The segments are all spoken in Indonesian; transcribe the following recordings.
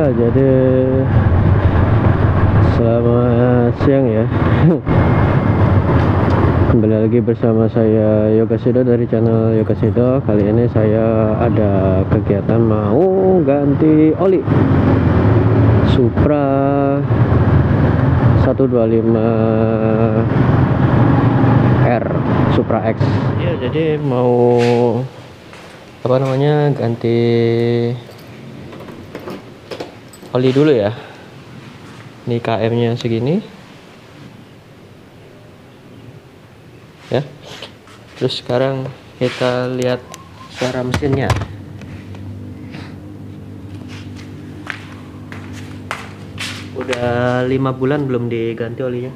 Ya, jadi selamat siang ya. Kembali lagi bersama saya Yoga Sido dari channel Yoga Sido. Kali ini saya ada kegiatan mau ganti oli Supra 125R Supra X. Ya, jadi mau ganti oli dulu ya. Ini KM nya segini ya. Terus sekarang kita lihat suara mesinnya. Udah 5 bulan belum diganti olinya.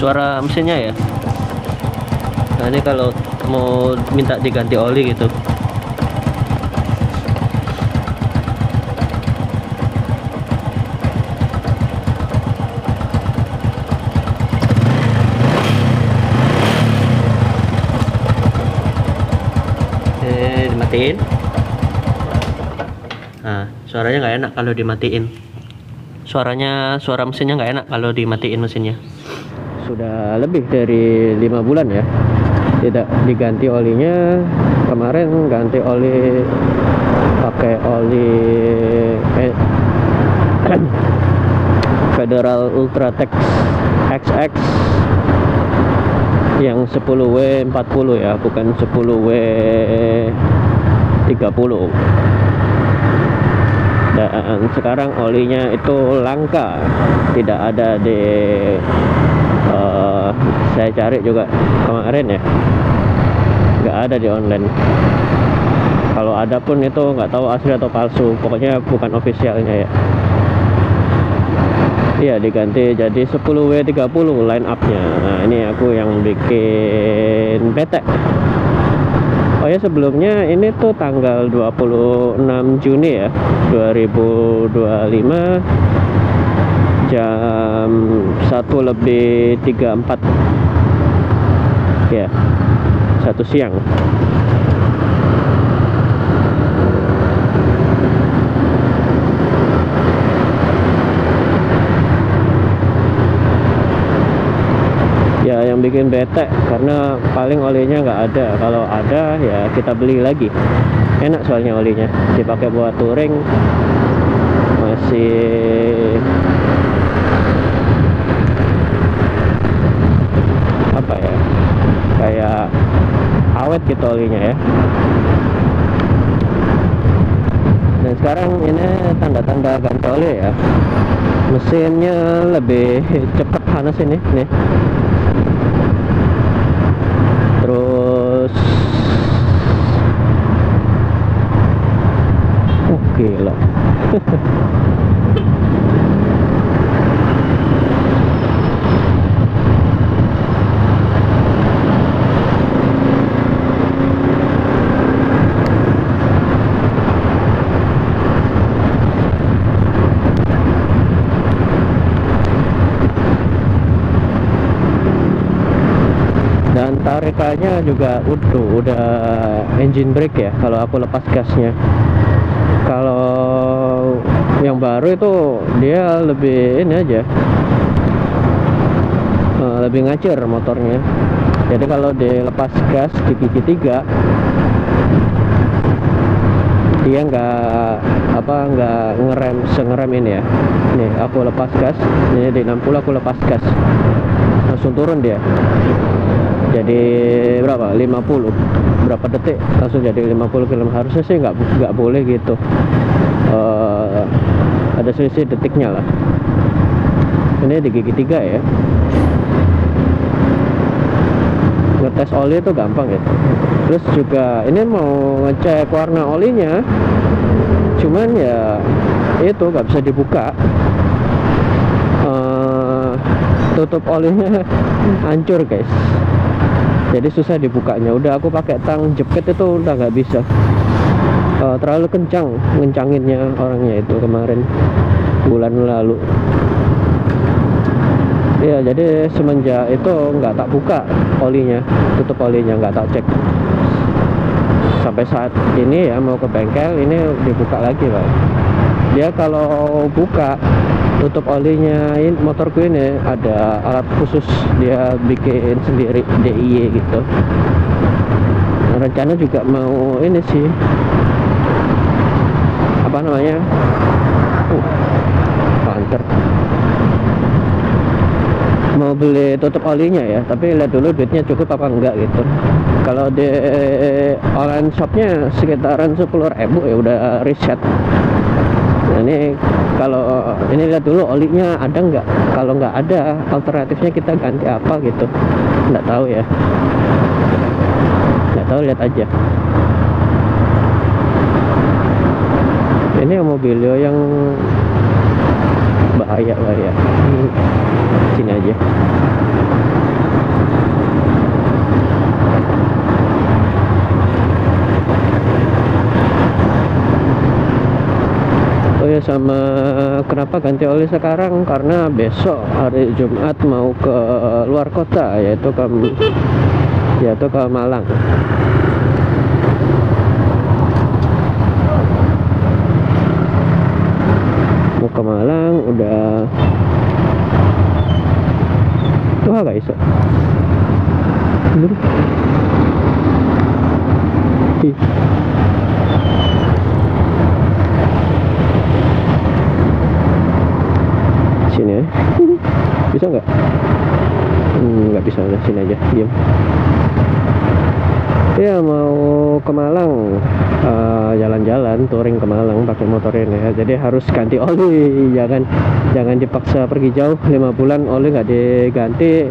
Suara mesinnya ya. Nah, ini kalau mau minta diganti oli gitu. Dimatiin. Nah, suaranya nggak enak kalau dimatiin. Suara mesinnya nggak enak kalau dimatiin mesinnya. Sudah lebih dari 5 bulan ya tidak diganti olinya. Kemarin ganti oli pakai oli Federal Ultratech XX yang 10W40 ya, bukan 10W30. Dan sekarang olinya itu langka, tidak ada di saya cari juga kemarin ya, nggak ada di online. Kalau ada pun itu nggak tahu asli atau palsu, pokoknya bukan officialnya ya. Iya, diganti jadi 10W30 line up nya. Nah, ini aku yang bikin bete. Oh ya, sebelumnya ini tuh tanggal 26 Juni ya 2025 jam 1:34 ya, 1 siang. Ya, yang bikin bete karena paling olinya nggak ada. Kalau ada ya kita beli lagi. Enak soalnya olinya, dipakai buat touring masih apa ya, kayak awet gitu olinya ya. Dan sekarang ini tanda-tanda ganti oli ya, mesinnya lebih cepat panas ini nih. Terus gila. Dan tarikannya juga udah engine brake ya kalau aku lepas gasnya. Kalau yang baru itu dia lebih ini aja, lebih ngacir motornya. Jadi kalau dilepas gas di gigi 3 dia nggak ngerem ini ya. Nih aku lepas gas, ini di 60 aku lepas gas, langsung turun dia. Jadi berapa? 50 berapa detik langsung jadi 50 km. Harusnya sih nggak boleh gitu. Ada selisih detiknya lah. Ini di gigi 3 ya. Ngetes oli itu gampang gitu. Terus juga ini mau ngecek warna olinya, cuman ya itu nggak bisa dibuka. Tutup olinya hancur guys, jadi susah dibukanya. Udah aku pakai tang jepit itu udah nggak bisa. terlalu kencang ngencanginnya orangnya itu kemarin bulan lalu. Ya, jadi semenjak itu nggak tak buka olinya, tutup olinya nggak tak cek. Sampai saat ini ya mau ke bengkel ini dibuka lagi Pak. Dia kalau buka tutup olinya, ini motorku ini ada alat khusus, dia bikin sendiri DIY gitu. Rencana juga mau ini sih, apa namanya, lancar, mau beli tutup olinya ya, tapi lihat dulu duitnya cukup apa enggak gitu. Kalau di online shopnya sekitaran 10.000 ya udah reset. Nah, ini kalau ini lihat dulu olinya ada nggak, kalau nggak ada alternatifnya kita ganti apa gitu, nggak tahu ya, nggak tahu, lihat aja. Ini mobilio yang bahaya sini aja. Oh ya, sama kenapa ganti oli sekarang, karena besok hari Jumat mau ke luar kota, yaitu ke Malang. Mau ke Malang udah. Wah, gak bisa. Sini ya. Bisa nggak? Nggak bisa, udah sini aja, diam. Ya, mau ke Malang, jalan-jalan touring ke Malang pakai motor ini ya. Jadi harus ganti oli, jangan dipaksa pergi jauh 5 bulan oli nggak diganti,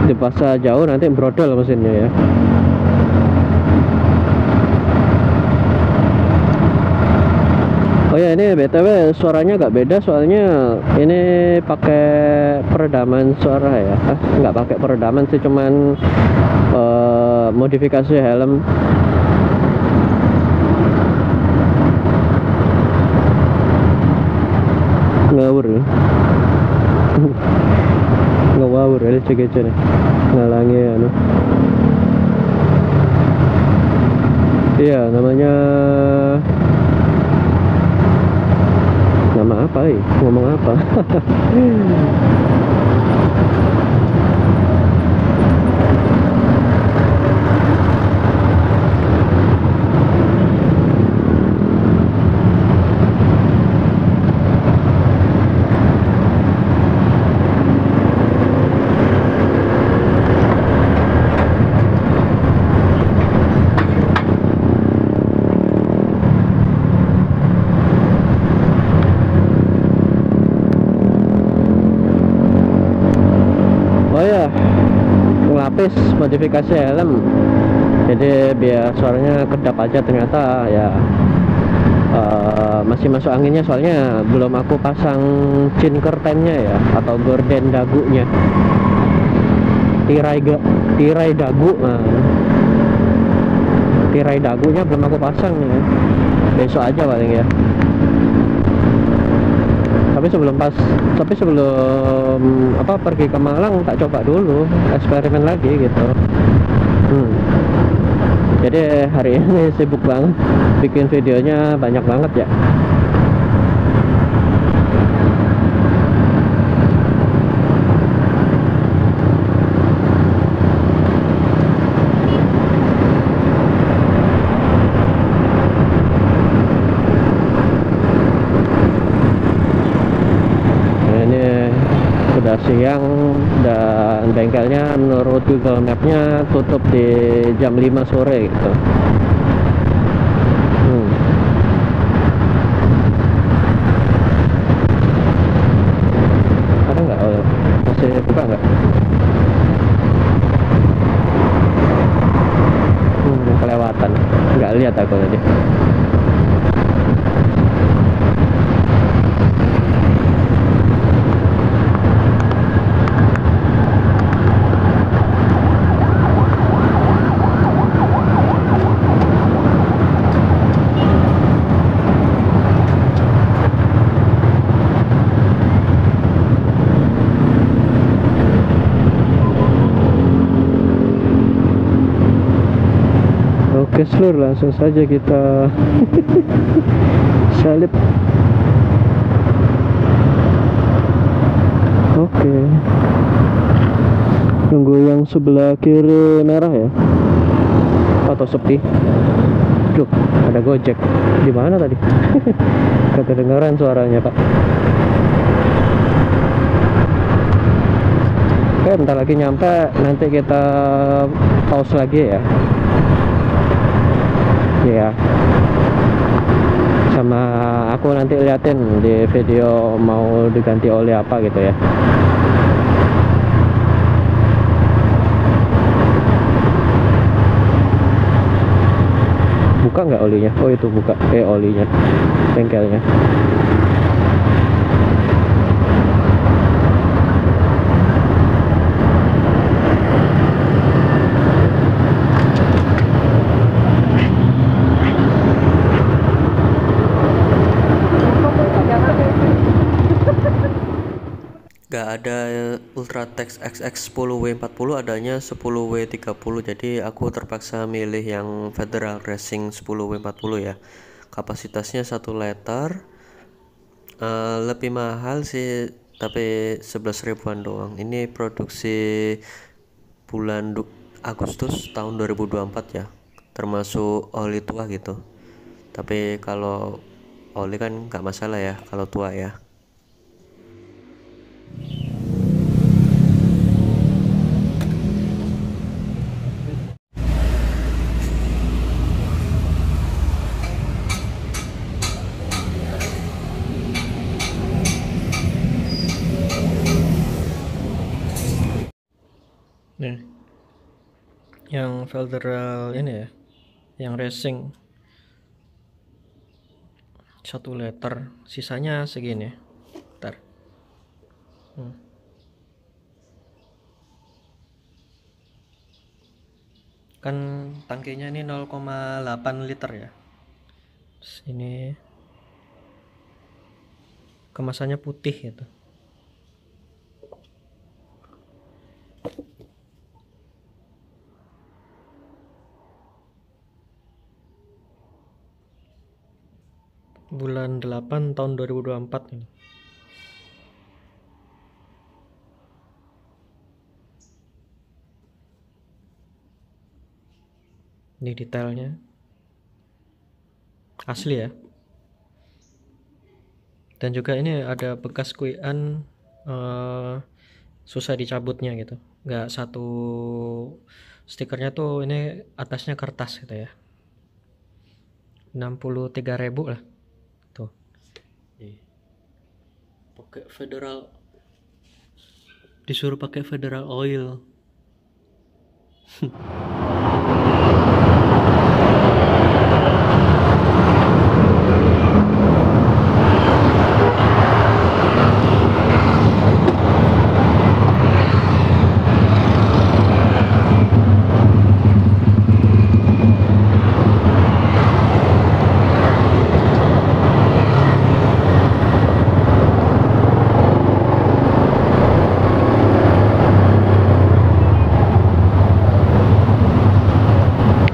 dipaksa jauh nanti brodol mesinnya ya. Oh ya, ini BTW suaranya agak beda, soalnya ini pakai peredaman suara ya. Nggak pakai peredaman sih, cuman modifikasi helm. Ngawur ngawur ya, cek nih ngalangi anu. Iya, namanya nama apa ya? Ngomong apa? Ngelapis modifikasi helm, jadi biar suaranya kedap aja. Ternyata ya masih masuk anginnya, soalnya belum aku pasang chin curtainnya ya, atau gorden dagunya, tirai dagu. Nah, tirai dagunya belum aku pasang ya, besok aja paling ya. Tapi sebelum pergi ke Malang tak coba dulu, eksperimen lagi gitu. Jadi hari ini sibuk banget, bikin videonya banyak banget ya. Siang, dan bengkelnya menurut Google Map-nya tutup di jam 5 sore gitu. Ada nggak? Oh, masih buka nggak? Kelewatan, nggak lihat aku tadi. Lur, langsung saja kita salip. Oke. Tunggu yang sebelah kiri merah ya. Atau sepi. Duh, ada Gojek. Di mana tadi? Kedengaran suaranya, Pak. Oke, bentar lagi nyampe. Nanti kita pause lagi ya. Ya. Sama aku nanti liatin di video mau diganti oli apa gitu ya. Buka nggak olinya? Oh itu buka. Olinya, bengkelnya. Gak ada Ultratex XX10W40, adanya 10W30, jadi aku terpaksa milih yang Federal Racing 10W40 ya. Kapasitasnya 1 liter, lebih mahal sih, tapi 11 ribuan doang. Ini produksi bulan Agustus tahun 2024 ya, termasuk oli tua gitu. Tapi kalau oli kan gak masalah ya kalau tua ya. Nih, yang Federal ini ya, yang racing 1 liter, sisanya segini. Ntar. Kan tangkinya ini 0,8 liter ya. Terus ini kemasannya putih gitu. Bulan 8 tahun 2024 ini. Ini detailnya asli ya. Dan juga ini ada bekas kuian, susah dicabutnya gitu. Nggak satu stikernya tuh, ini atasnya kertas gitu ya. 63.000 lah. Tuh. Pakai Federal, disuruh pakai Federal Oil.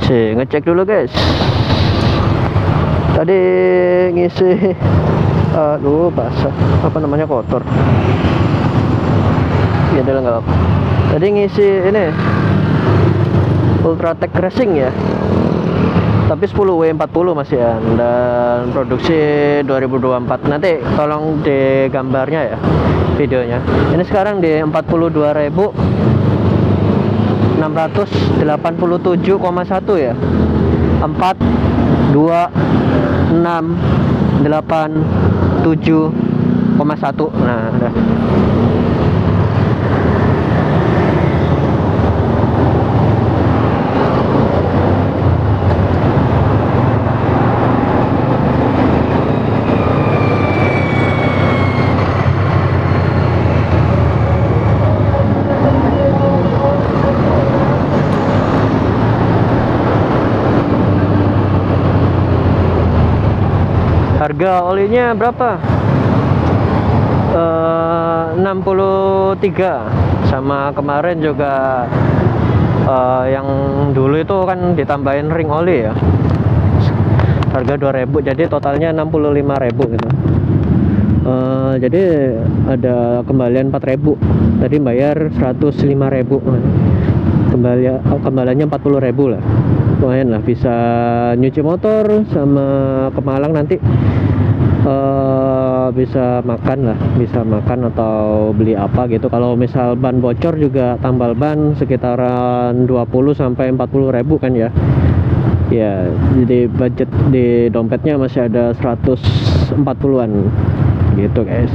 Ngecek dulu guys. Tadi ngisi, aduh basah, apa namanya, kotor. Ya udah nggak apa. Tadi ngisi ini Ultratex Racing ya, tapi 10W40 masih ya, dan produksi 2024. Nanti tolong di gambarnya ya, videonya. Ini sekarang di 42.687,1 ya. 42.687,1. Nah udah. Harga olinya berapa? 63. Sama kemarin juga Yang dulu itu kan ditambahin ring oli ya, harga 2.000, jadi totalnya 65.000 gitu. Jadi ada kembalian 4.000, tadi bayar 105.000, kembaliannya 40.000 lah, lumayan lah, bisa nyuci motor sama ke Malang nanti. Bisa makan lah, bisa makan atau beli apa gitu. Kalau misal ban bocor juga tambal ban sekitaran 20 sampai 40.000 kan ya. Ya, jadi budget di dompetnya masih ada 140-an gitu guys.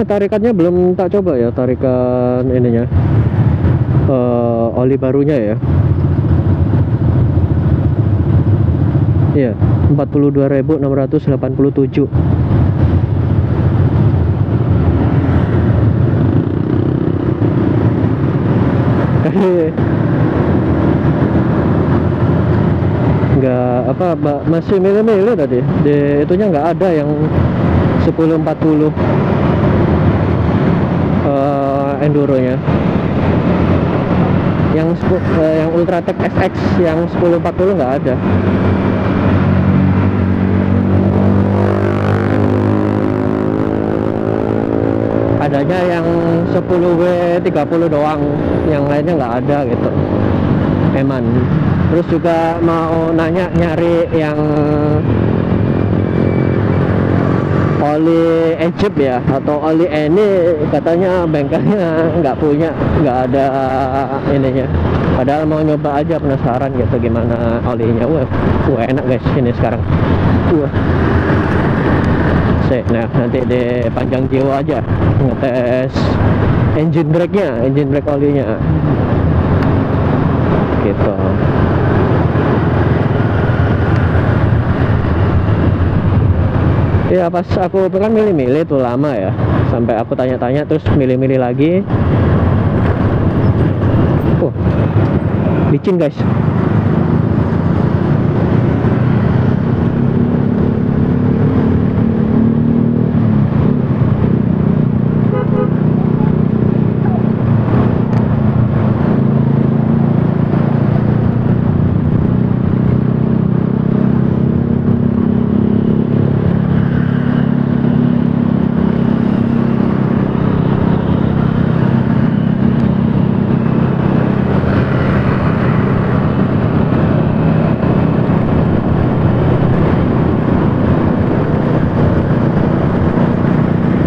Tarikannya belum tak coba ya, tarikan ininya, oli barunya ya. Iya, 42.687. Nggak apa, masih milih-milih tadi di itunya, nggak ada yang 1040 enduronya. Yang Ultratech SX yang 1040 nggak ada. Adanya yang 10W30 doang, yang lainnya nggak ada gitu. Eman. Terus juga mau nanya nyari yang oli Egypt ya, atau oli ini, katanya bengkelnya nggak punya, nggak ada ininya. Padahal mau nyoba aja, penasaran gitu gimana olinya. Wah enak guys ini sekarang. Nah nanti di panjang jiwa aja ngetes engine brake-nya, engine brake olinya gitu. Ya pas aku kan milih-milih tuh lama ya, sampai aku tanya-tanya terus milih-milih lagi. Licin guys.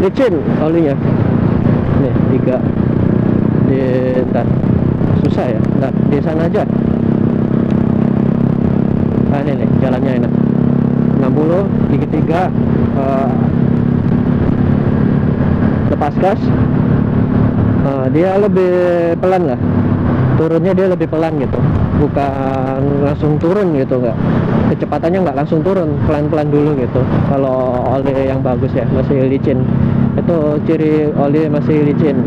Licin olinya nih, 3 di ntar susah ya, ntar di sana aja. Ini nih jalannya enak, 60 gigi 3, lepas gas. Dia lebih pelan lah, turunnya dia lebih pelan gitu, bukan langsung turun gitu, nggak, kecepatannya nggak langsung turun, pelan-pelan dulu gitu. Kalau oli yang bagus ya, masih licin, itu ciri oli masih licin,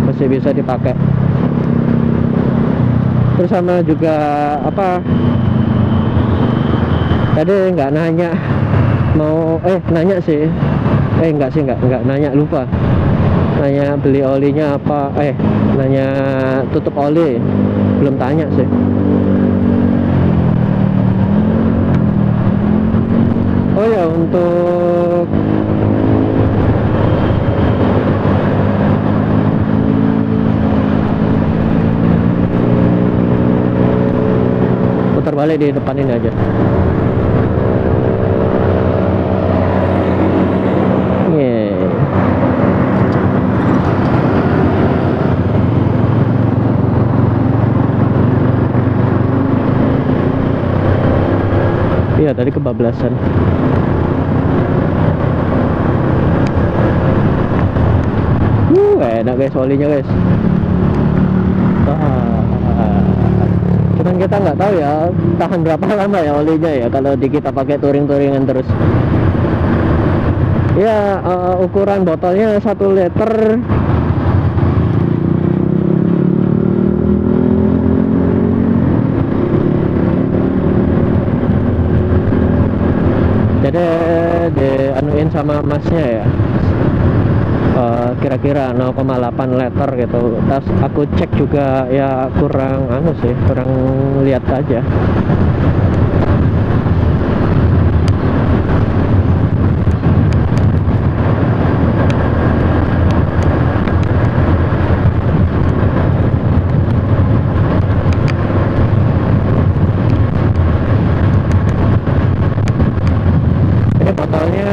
masih bisa dipakai. Terus sama juga apa, tadi nggak nanya mau nanya sih, nggak nanya, lupa nanya beli olinya apa, nanya tutup oli, belum tanya sih. Oh ya, untuk putar balik di depan ini aja. Iya, tadi kebablasan. Enak guys olinya guys. Cuman kita nggak tahu ya tahan berapa lama ya olinya ya kalau kita pakai touring-touringan terus. Ya, ukuran botolnya 1 liter. Jadi dianuin sama masnya ya. kira-kira 0,8 liter gitu. Tas aku cek juga ya kurang sih, kurang lihat aja. Ini botolnya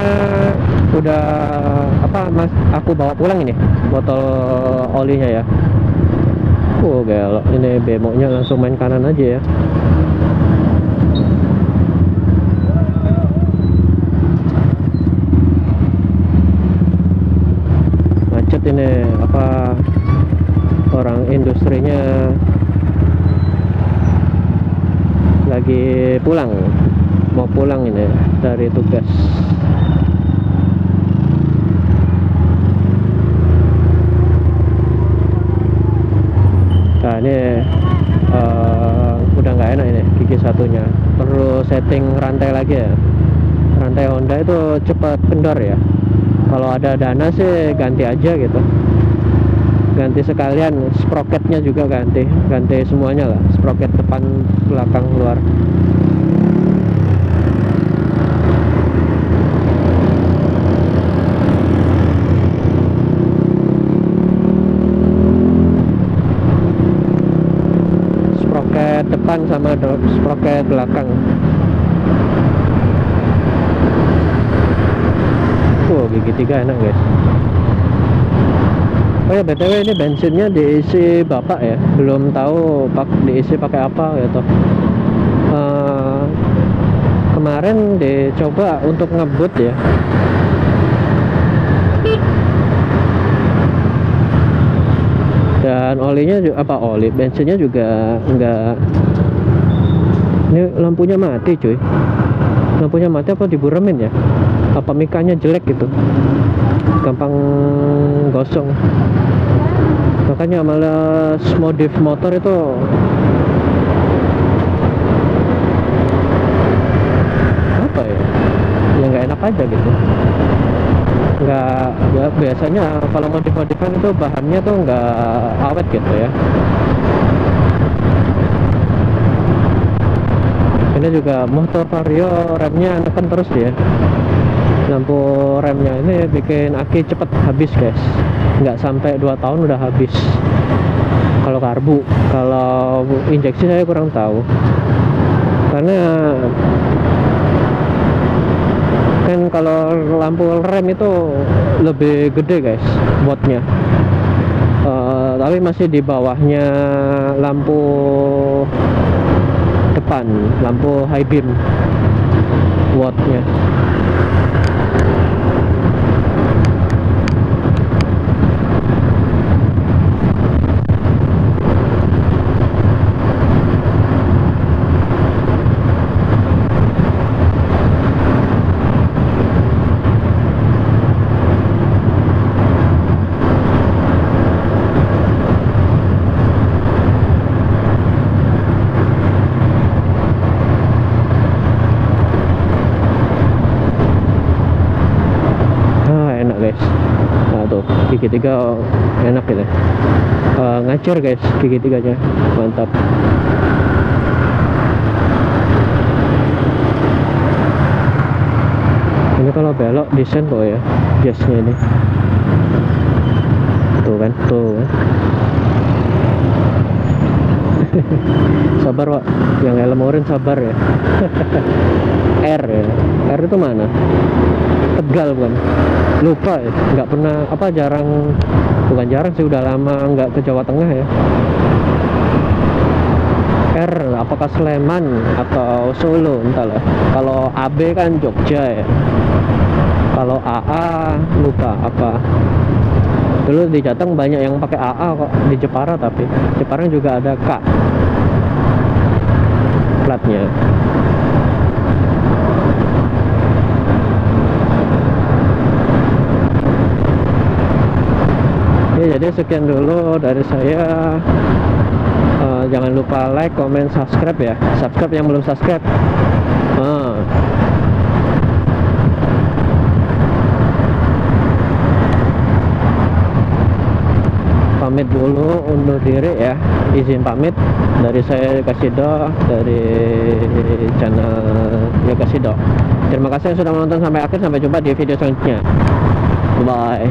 udah mas, aku bawa pulang ini botol olinya ya. Gelo, ini bemonya langsung main kanan aja ya. Macet ini, orang industrinya lagi pulang, mau pulang ini dari tugas. Nah ini udah nggak enak ini gigi satunya, perlu setting rantai lagi ya. Rantai Honda itu cepat kendor ya. Kalau ada dana sih ganti aja gitu, ganti sekalian sprocketnya juga ganti semuanya lah, sprocket depan, belakang, luar. Depan sama sprocket belakang. Gigi 3 enak guys. Oh ya BTW, ini bensinnya diisi bapak ya, belum tahu diisi pakai apa gitu. Kemarin dicoba untuk ngebut ya, dan olinya juga bensinnya juga enggak. Ini lampunya mati cuy, lampunya mati apa diburemin ya, apa mikanya jelek gitu, gampang gosong. Makanya males modif motor itu. Apa ya nggak enak aja gitu. Nggak ya, biasanya kalau modif-modifan itu bahannya tuh nggak awet gitu ya. Ini juga motor Vario, remnya neken terus dia. Lampu remnya ini bikin aki cepet habis guys, nggak sampai 2 tahun udah habis kalau karbu. Kalau injeksi saya kurang tahu, karena kan kalau lampu rem itu lebih gede guys wattnya, tapi masih di bawahnya lampu depan, lampu high beam wattnya. Gigi 3 enak gitu, ngacir guys gigi 3-nya, mantap. Ini kalau belok desain kok ya jasnya ini, tuh kan. Sabar Wak, yang helm orange sabar ya. R ya, R itu mana? Tegal bukan? Lupa ya, nggak pernah bukan jarang sih, udah lama nggak ke Jawa Tengah ya. R apakah Sleman atau Solo entahlah. Kalau AB kan Jogja ya, kalau AA lupa apa. Dulu di Jateng banyak yang pakai AA kok, di Jepara, tapi Jepara juga ada K platnya. Ya, jadi sekian dulu dari saya. Jangan lupa like, comment, subscribe ya. Subscribe yang belum subscribe. pamit dulu undur diri ya, izin pamit dari saya Kasido dari channel ya Kasido. Terima kasih yang sudah menonton sampai akhir, sampai jumpa di video selanjutnya. Bye.